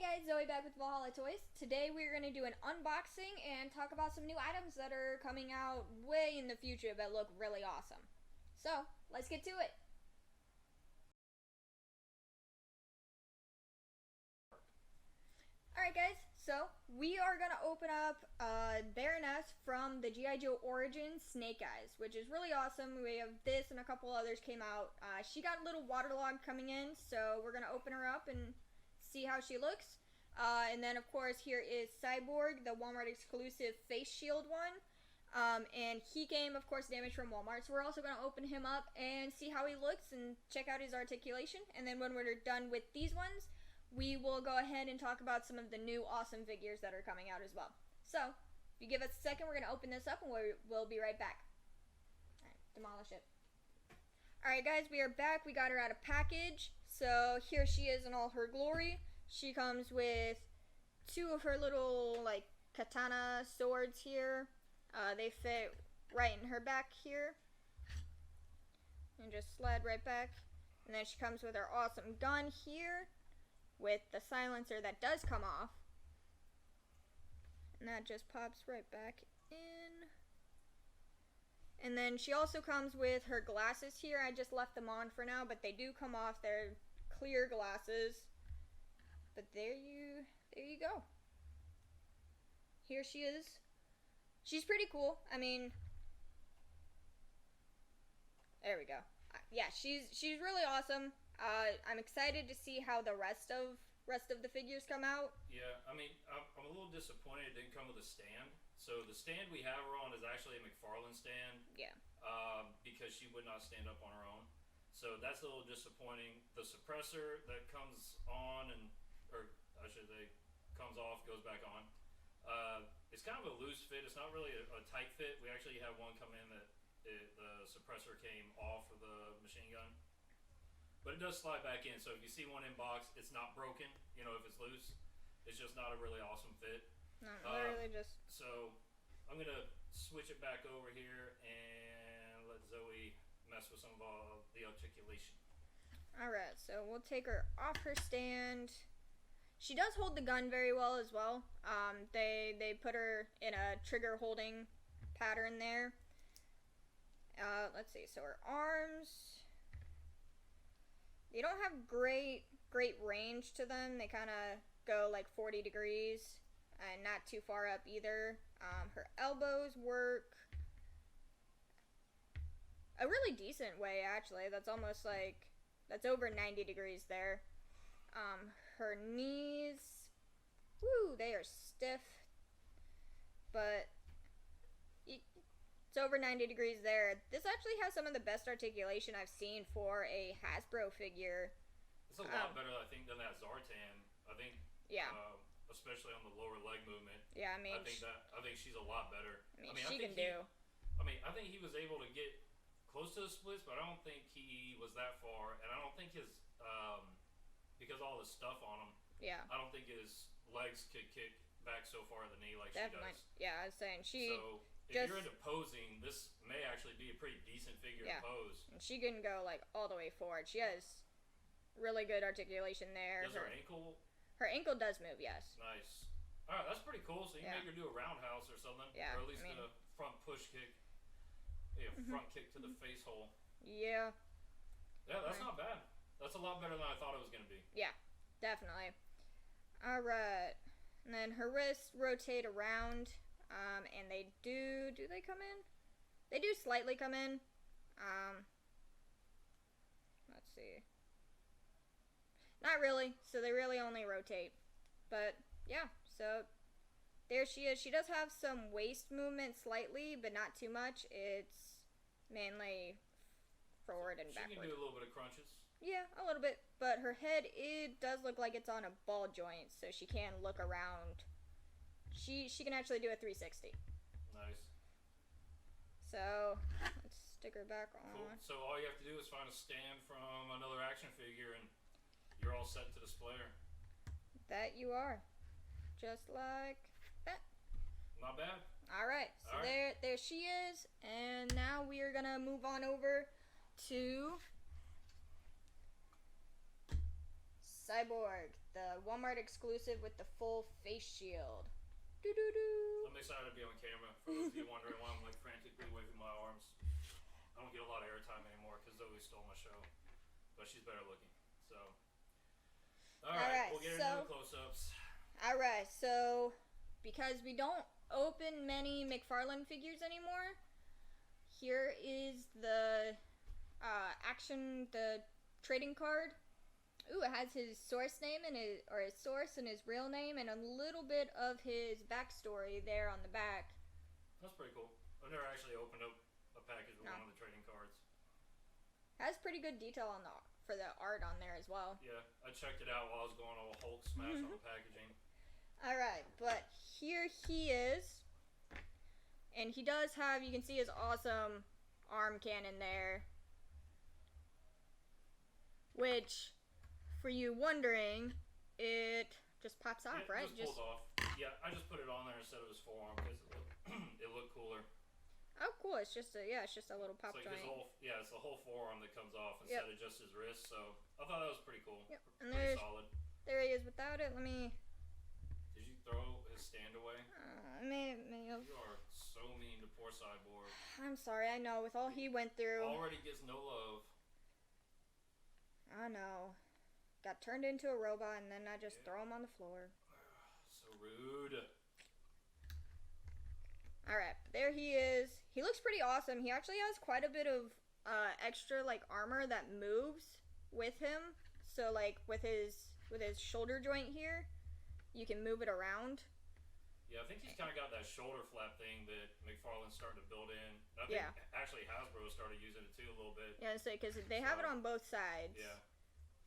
Hey guys, Zoe back with Valhalla Toys. Today we're going to do an unboxing and talk about some new items that are coming out way in the future that look really awesome. So, let's get to it. Alright guys, so we are going to open up Baroness from the G.I. Joe Origins Snake Eyes, which is really awesome. We have this and a couple others came out. She got a little waterlogged coming in, so we're going to open her up and see how she looks. And then of course here is Cyborg, the Walmart exclusive face shield one. And he came, of course, damaged from Walmart. So we're also going to open him up and see how he looks and check out his articulation. And then when we're done with these ones, we will go ahead and talk about some of the new awesome figures that are coming out as well. So, if you give us a second, we're going to open this up and we'll be right back. Alright, demolish it. Alright guys, we are back. We got her out of package. So, here she is in all her glory. She comes with two of her little, like, katana swords here. They fit right in her back here. And just slide right back. And then she comes with her awesome gun here, with the silencer that does come off. And that just pops right back in. And then she also comes with her glasses here. I just left them on for now, but they do come off. They're clear glasses. But there you go. Here she is. She's pretty cool. I mean, there we go. Yeah, she's really awesome. I'm excited to see how the rest of the figures come out. Yeah, I mean, I'm a little disappointed it didn't come with a stand. So the stand we have her on is actually a McFarlane stand. Yeah. Because she would not stand up on her own. So that's a little disappointing. The suppressor that comes on or I should say, comes off, goes back on. It's kind of a loose fit. It's not really a tight fit. We actually had one come in that the suppressor came off of the machine gun. But it does slide back in, so if you see one in box, it's not broken. You know, if it's loose, it's just not a really awesome fit. No, literally just. So I'm gonna switch it back over here and let Zoe mess with some of the articulation. All right, so we'll take her off her stand. She does hold the gun very well as well. They put her in a trigger holding pattern there. Let's see. So her arms. They don't have great range to them. They kind of go like 40 degrees and not too far up either. Her elbows work a really decent way, actually. That's almost like, that's over 90 degrees there. Her knees, woo, they are stiff, but it's over 90 degrees there. This actually has some of the best articulation I've seen for a Hasbro figure. It's a lot better, I think, than that Zartan. I think, yeah, especially on the lower leg movement. Yeah, I mean, I think she's a lot better. I mean she can do. I think he was able to get close to the splits, but I don't think he was that far, and I don't think his because all the stuff on him. Yeah. I don't think his legs could kick back so far at the knee like Definitely. She does. Yeah, I was saying So if you're into posing, this may actually be a pretty decent figure to pose. And she can go like all the way forward. She has really good articulation there. Does her ankle? Her ankle does move, yes. Nice. All right, that's pretty cool. So you can make her do a roundhouse or something. Yeah. Or at least a front push kick. Yeah, front kick to the face hole. Yeah. Yeah, that's not bad. That's a lot better than I thought it was going to be. Yeah, definitely. Alright. And then her wrists rotate around. And they do they come in? They do slightly come in. Let's see. Not really. So they really only rotate. But, yeah. So, there she is. She does have some waist movement slightly, but not too much. It's mainly forward and backward. She can do a little bit of crunches. Yeah, a little bit. But her head, it does look like it's on a ball joint, so she can look around. She can actually do a 360. Nice. So, let's stick her back on. Cool. So all you have to do is find a stand from another action figure, and you're all set to display her. That you are. Just like that. Not bad. Alright, so there she is. And now we are going to move on over to Cyborg, the Walmart exclusive with the full face shield. Doo-doo-doo. I'm excited to be on camera. For those of you wondering why I'm like frantically waving my arms, I don't get a lot of airtime anymore because Zoe stole my show, but she's better looking. So, all right, we'll get into the close-ups. All right, so because we don't open many McFarlane figures anymore, here is the the trading card. Ooh, it has his source name and his source and his real name and a little bit of his backstory there on the back. That's pretty cool. I've never actually opened up a package with one of the trading cards. Has pretty good detail on for the art on there as well. Yeah, I checked it out while I was going all Hulk smash on the packaging. All right, but here he is, and he does have, you can see his awesome arm cannon there, which, for you wondering, it just pops off, It right? just pulls off. Yeah, I just put it on there instead of his forearm because it looked cooler. Oh, cool! It's just a little pop it's like joint. it's the whole forearm that comes off instead of just his wrist. So I thought that was pretty cool. Yep, and pretty solid. There he is without it. Let me. Did you throw his stand away? I may have. You are so mean to poor Cyborg. I'm sorry. I know with all he went through. Already gets no love. I know. Got turned into a robot, and then I just throw him on the floor. So rude. Alright, there he is. He looks pretty awesome. He actually has quite a bit of extra like armor that moves with him. So like with his shoulder joint here, you can move it around. Yeah, I think he's kind of got that shoulder flap thing that McFarlane's starting to build in. I think actually Hasbro started using it too a little bit. Yeah, because they have it on both sides. Yeah.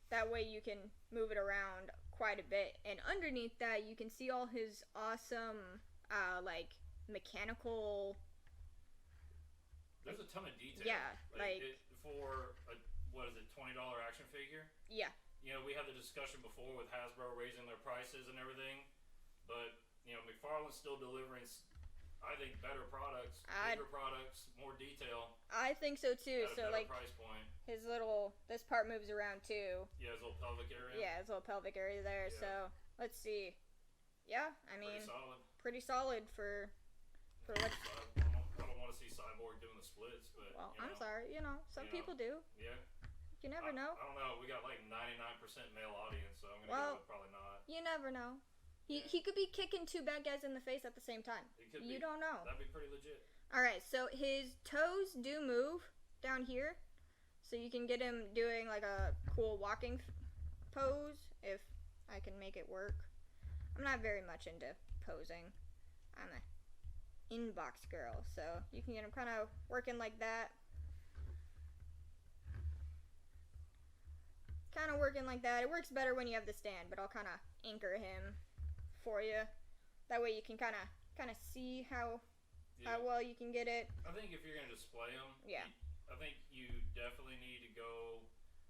That way you can move it around quite a bit. And underneath that, you can see all his awesome like mechanical. There's a ton of detail. Yeah, for a, what is it, $20 action figure? Yeah. You know, we had the discussion before with Hasbro raising their prices and everything, but you know, McFarlane's still delivering, I think, better products, bigger products, more detail. I think so too. At a so better like price point. This part moves around too. Yeah, his little pelvic area. Yeah, his little pelvic area there. Yeah. So let's see. Yeah, I mean, pretty solid for what. I don't want to see Cyborg doing the splits, but Well, I'm sorry. Some people do. Yeah. You never know. I don't know. We got like 99% male audience, so I'm gonna go with probably not. You never know. He could be kicking two bad guys in the face at the same time. You don't know. That'd be pretty legit. All right, so his toes do move down here, so you can get him doing like a cool walking pose if I can make it work. I'm not very much into posing. I'm a inbox girl, so you can get him kind of working like that. Kind of working like that. It works better when you have the stand, but I'll kind of anchor him for you. That way you can kind of see how well you can get it. I think if you're gonna display them, I think you definitely need to go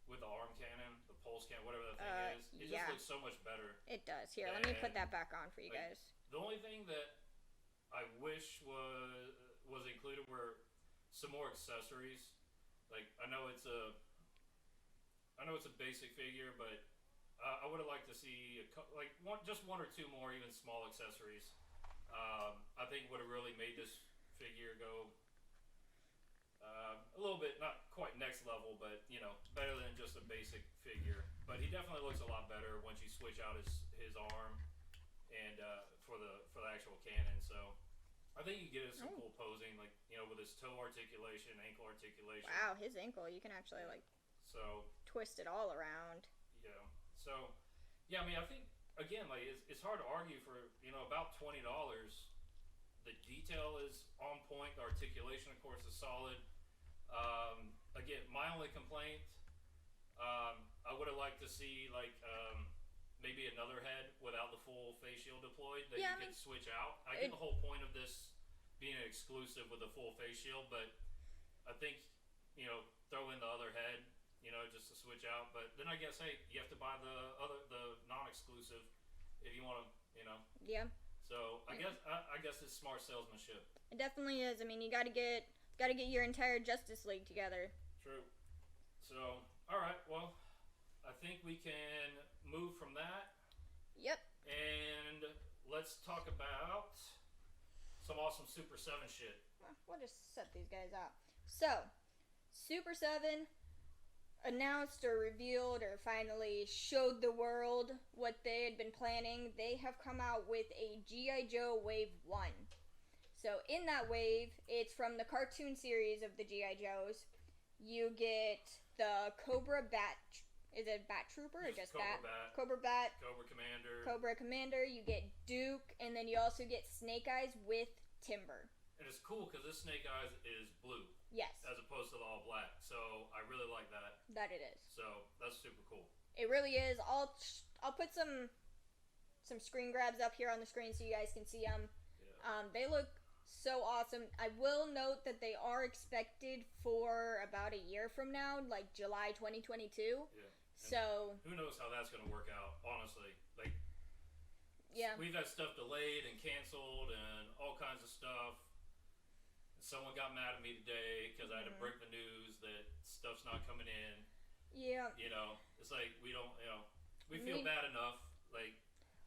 with the arm cannon, the pulse cannon, whatever the thing is. It just looks so much better. It does. Here, let me put that back on for you guys. The only thing that I wish was included were some more accessories. Like I know it's a basic figure, but I would have liked to see just one or two more, even small accessories. I think would have really made this figure go a little bit, not quite next level, but better than just a basic figure. But he definitely looks a lot better once you switch out his arm and for the actual cannon. So I think you get us some cool posing, like with his toe articulation, ankle articulation. Wow, his ankle, you can actually twist it all around. Yeah. So yeah, I mean, I think again, like it's hard to argue for about $20. The detail is on point. The articulation, of course, is solid. Again, my only complaint, I would have liked to see maybe another head without the full face shield deployed that you could switch out. I get the whole point of this being an exclusive with a full face shield, but I think throw in the other head, just to switch out. But then I guess you have to buy the non-exclusive if you want to, Yeah. So I guess it's smart salesmanship. It definitely is. I mean, you got to get your entire Justice League together. True. So all right, well, I think we can move from that Yep. And let's talk about some awesome Super 7 shit. We'll just set these guys out. So, Super 7 announced or revealed or finally showed the world what they had been planning. They have come out with a G.I. Joe Wave 1. So in that wave, it's from the cartoon series of the G.I. Joes. You get the Cobra Bat. Is it Bat Trooper or just Bat? Cobra Bat. Cobra Commander. Cobra Commander. You get Duke, and then you also get Snake Eyes with Timber. And it's cool because this Snake Eyes is blue. Yes. As opposed to the all black. So I really like that. That it is. So that's super cool. It really is. I'll put some screen grabs up here on the screen so you guys can see them. Yeah. They look so awesome. I will note that they are expected for about a year from now, like July 2022. Yeah. So who knows how that's going to work out, honestly. Like, yeah, we've had stuff delayed and canceled and all kinds of stuff. Someone got mad at me today because I had to break the news that stuff's not coming in. Yeah. You know, it's like we don't, you know, we feel bad enough. Like,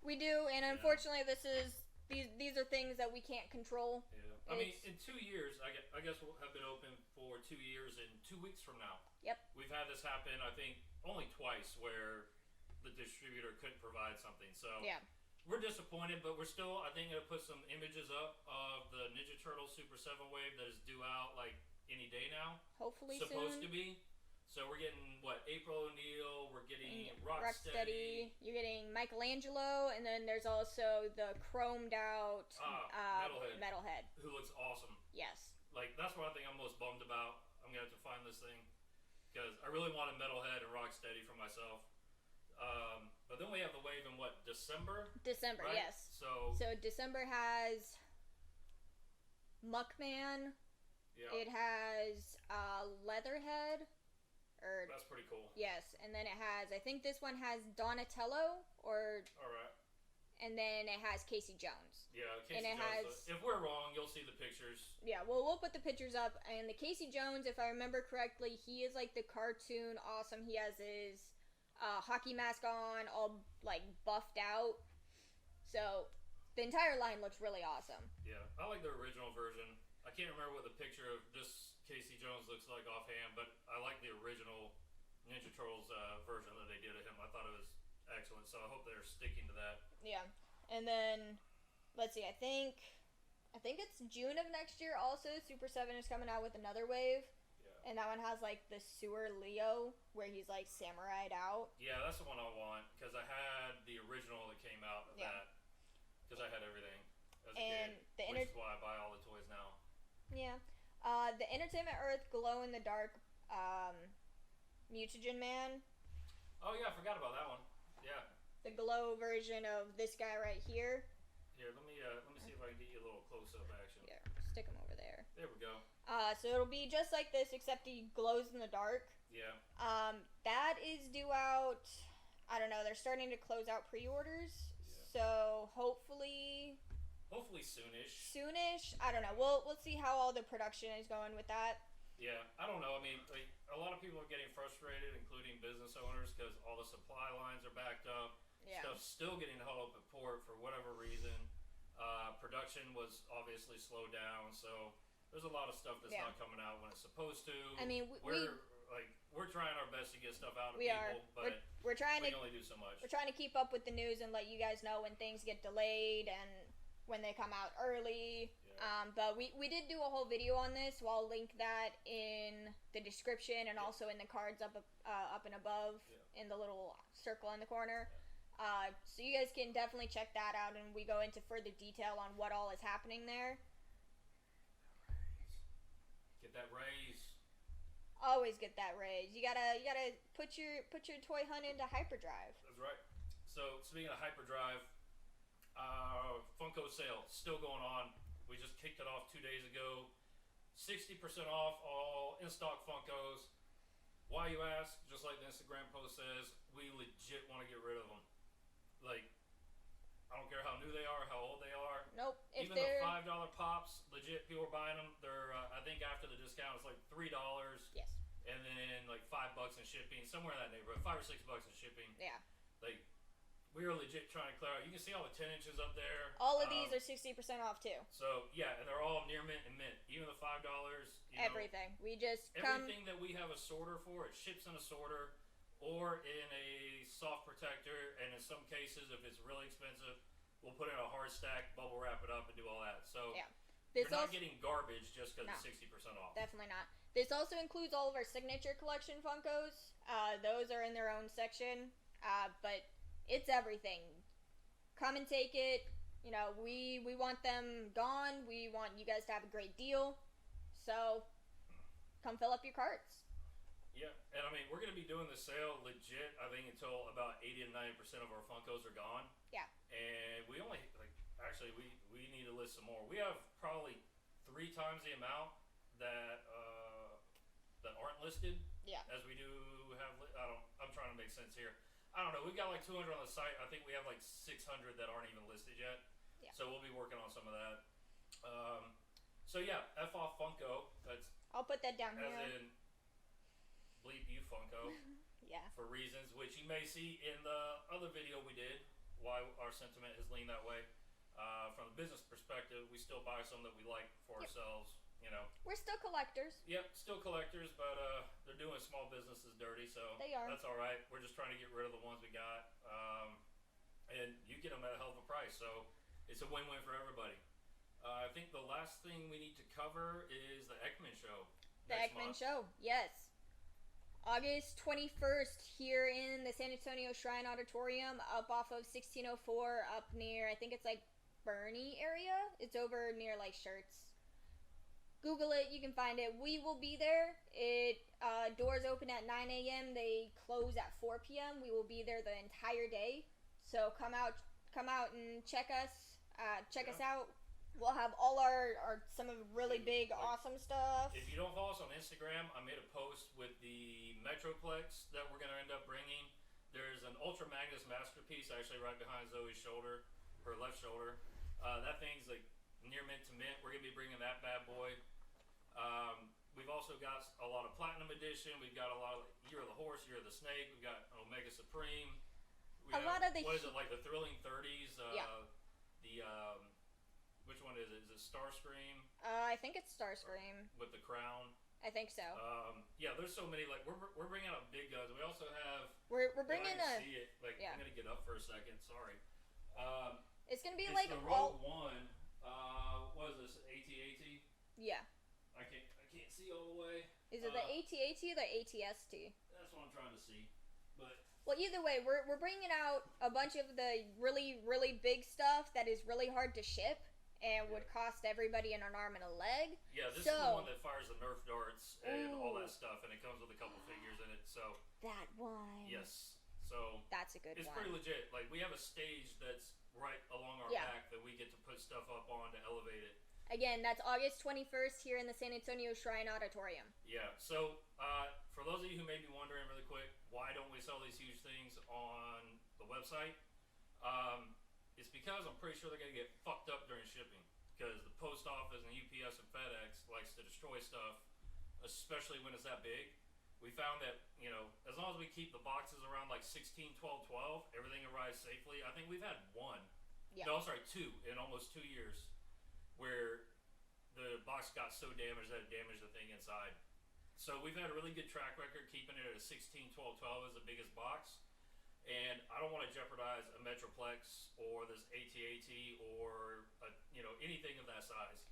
we do, and unfortunately, these are things that we can't control. Yeah. I mean, in 2 years, I guess we'll have been open for 2 years and 2 weeks from now. Yep. We've had this happen, I think, only twice where the distributor couldn't provide something. So yeah. We're disappointed, but we're still, I think, going to put some images up of the Ninja Turtle Super 7 wave that is due out, like, any day now. Hopefully supposed soon. to be. So we're getting, April O'Neil, we're getting Rocksteady. You're getting Michelangelo, and then there's also the chromed out Metalhead. Who looks awesome. Yes. Like, that's one thing I'm most bummed about. I'm going to have to find this thing. Because I really wanted Metalhead and Rocksteady for myself. But then we have the wave in December? December, right? yes. So December has Muckman. Yeah. It has Leatherhead. That's pretty cool. Yes, and then it has, I think this one has Donatello, or... Alright. And then it has Casey Jones. Yeah, Casey Jones. If we're wrong, you'll see the pictures. Yeah, well, we'll put the pictures up. And the Casey Jones, if I remember correctly, he is like the cartoon awesome. He has his hockey mask on, all like buffed out. So the entire line looks really awesome. Yeah, I like the original version. I can't remember what the picture of this Casey Jones looks like offhand, but I like the original Ninja Turtles version that they did of him. I thought it was excellent, so I hope they're sticking to that. Yeah, and then let's see. I think it's June of next year. Also, Super 7 is coming out with another wave. Yeah. And that one has like the Sewer Leo, where he's like samurai'd out. Yeah, that's the one I want because I had the original that came out of that. Because I had everything as a kid, which is why I buy all the toys now. Yeah. The Entertainment Earth glow in the dark Mutagen Man. Oh yeah, I forgot about that one. Yeah. The glow version of this guy right here. Here, let me see if I can get you a little close up action. Yeah, stick him over there. There we go. So it'll be just like this, except he glows in the dark. Yeah. That is due out. I don't know. They're starting to close out pre-orders. Yeah. So hopefully soonish. I don't know. We'll see how all the production is going with that. Yeah, I don't know. I mean, like, a lot of people are getting frustrated, including business owners, because all the supply lines are backed up. Yeah. Stuff's still getting held up at port for whatever reason. Production was obviously slowed down, so there's a lot of stuff that's not coming out when it's supposed to. I mean, we're trying our best to get stuff out to people, but we're trying we can only do so much. We're trying to keep up with the news and let you guys know when things get delayed and when they come out early. Yeah. But we did do a whole video on this, so I'll link that in the description and also in the cards up and above in the little circle in the corner. So you guys can definitely check that out, and we go into further detail on what all is happening there. Get that raise. Always get that raise. You gotta put your toy hunt into hyperdrive. That's right. So speaking of hyperdrive, Funko Sale still going on. We just kicked it off 2 days ago. 60% off all in-stock Funkos. Why, you ask? Just like the Instagram post says, we legit want to get rid of them. Like, I don't care how new they are, how old they are. Nope. Even the $5 pops, legit, people are buying them. They're, I think after the discount, it's like $3. Yes. And then like $5 in shipping, somewhere in that neighborhood, $5 or $6 in shipping. Yeah. Like, we are legit trying to clear out. You can see all the 10 inches up there. All of these are 60% off too. So yeah, and they're all near mint and mint. Even the $5. Everything. We just come. Everything that we have a sorter for, it ships in a sorter or in a soft protector. And in some cases, if it's really expensive, we'll put it in a hard stack, bubble wrap it up, and do all that. So yeah. You're not getting garbage just because it's 60% off. Definitely not. This also includes all of our signature collection Funkos. Those are in their own section. But it's everything. Come and take it. You know, we want them gone. We want you guys to have a great deal. So, come fill up your carts. Yeah, and I mean, we're going to be doing the sale legit, I think, until about 80 and 90% of our Funkos are gone. Yeah. And we only, actually, we need to list some more. We have probably 3 times the amount that that aren't listed. Yeah. As we do have, I'm trying to make sense here. I don't know. We've got like 200 on the site. I think we have like 600 that aren't even listed yet. Yeah. So we'll be working on some of that. So yeah, F off Funko. That's I'll put that down as here. in bleep you Funko. Yeah. For reasons which you may see in the other video we did. Why our sentiment has leaned that way. From the business perspective, we still buy some that we like for ourselves. You know, we're still collectors. Yep, still collectors, but they're doing small businesses dirty, so they are. That's all right. We're just trying to get rid of the ones we got, and you get them at a hell of a price, so it's a win-win for everybody. I think the last thing we need to cover is the Ekman show. The Ekman show, yes. August 21st here in the San Antonio Shrine Auditorium, up off of 1604, up near, I think it's like Bernie area. It's over near like Shirts. Google it, you can find it. We will be there. Doors open at 9 a.m. They close at 4 p.m. We will be there the entire day. So come out and check us. Check us out. We'll have all our some of really big, awesome stuff. If you don't follow us on Instagram, I made a post with the Metroplex that we're going to end up bringing. There's an Ultra Magnus masterpiece actually right behind Zoe's shoulder, her left shoulder. That thing's like near mint to mint. We're going to be bringing that bad boy. We've also got a lot of Platinum Edition. We've got a lot of Year of the Horse, Year of the Snake. We've got Omega Supreme. Lot of the what is it, like the Thrilling 30s? Yeah. Which one is it? Is it Starscream? I think it's Starscream. With the crown. I think so. Yeah, there's so many. Like we're bringing out big guns. We also have. We're bringing I can see it. Like I'm gonna get up for a second. Sorry. It's gonna be it's like the Rogue One. What is this? AT-AT? Yeah. I can't see all the way. Is it the AT-AT or the ATST? That's what I'm trying to see. But well, either way, we're bringing out a bunch of the really, really big stuff that is really hard to ship and would cost everybody an arm and a leg. Yeah, this is the one that fires the Nerf Darts and all that stuff, and it comes with a couple figures in it. So that one. Yes. So that's a good one. It's pretty legit. Like we have a stage that's right along our back that we get to put stuff up on to elevate it. Again, that's August 21st here in the San Antonio Shrine Auditorium. Yeah, so for those of you who may be wondering really quick, why don't we sell these huge things on the website? It's because I'm pretty sure they're going to get fucked up during shipping. Because the post office and UPS and FedEx likes to destroy stuff, especially when it's that big. We found that, you know, as long as we keep the boxes around like 16, 12, 12, everything arrives safely. I think we've had one. Yeah. No, I'm sorry, 2 in almost 2 years. Where the box got so damaged that it damaged the thing inside. So we've had a really good track record keeping it at a 16, 12, 12 as the biggest box. And I don't want to jeopardize a Metroplex or this AT-AT or anything of that size.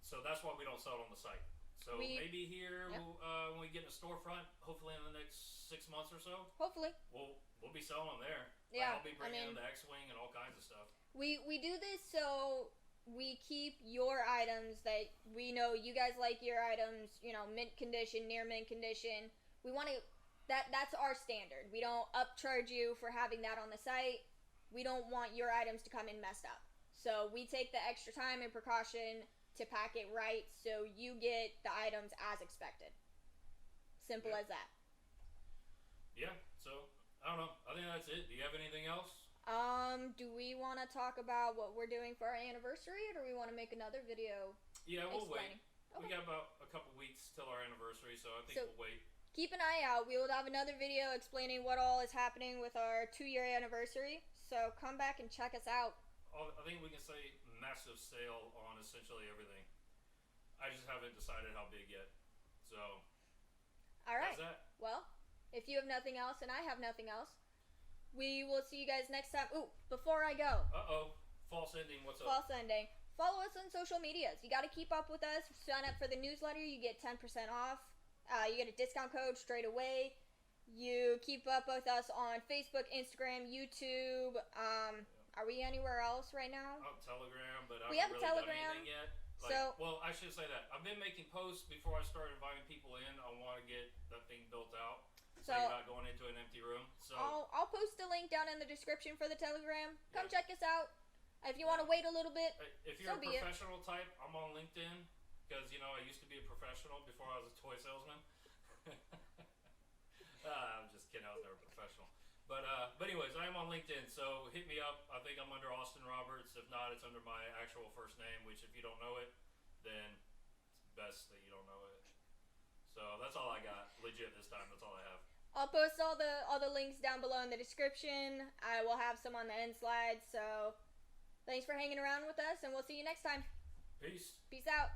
So that's why we don't sell it on the site. So maybe here when we get in a storefront, hopefully in the next 6 months or so. Hopefully. We'll be selling them there. Yeah, I'll be bringing in the X-Wing and all kinds of stuff. We do this so we keep your items that we know you guys like your items, mint condition, near mint condition. We want to, that's our standard. We don't upcharge you for having that on the site. We don't want your items to come in messed up. So we take the extra time and precaution to pack it right so you get the items as expected. Simple as that. Yeah, so I don't know. I think that's it. Do you have anything else? Do we want to talk about what we're doing for our anniversary, or do we want to make another video? Yeah, we'll wait. Okay. We got about a couple weeks till our anniversary, so I think we'll wait. keep an eye out. We will have another video explaining what all is happening with our 2-year anniversary. So come back and check us out. I think we can say massive sale on essentially everything. I just haven't decided how big yet. So, all right. That's that. Well, if you have nothing else and I have nothing else, we will see you guys next time. Ooh, before I go. False ending. What's up? False ending. Follow us on social medias. You got to keep up with us. Sign up for the newsletter. You get 10% off. You get a discount code straight away. You keep up with us on Facebook, Instagram, YouTube. Are we anywhere else right now? Telegram, but we I have haven't really Telegram. done anything yet. Well, I should say that. I've been making posts before I started inviting people in. I want to get that thing built out. So you're not going into an empty room. So I'll post a link down in the description for the Telegram. Come check us out. If you want to wait a little bit, if you're a professional type, I'm on LinkedIn. Because, I used to be a professional before I was a toy salesman. I'm just kidding. I was never professional. But anyways, I am on LinkedIn, so hit me up. I think I'm under Austin Roberts. If not, it's under my actual first name, which if you don't know it, then it's best that you don't know it. So that's all I got. Legit this time. That's all I have. I'll post all the links down below in the description. I will have some on the end slide. So thanks for hanging around with us, and we'll see you next time. Peace. Peace out.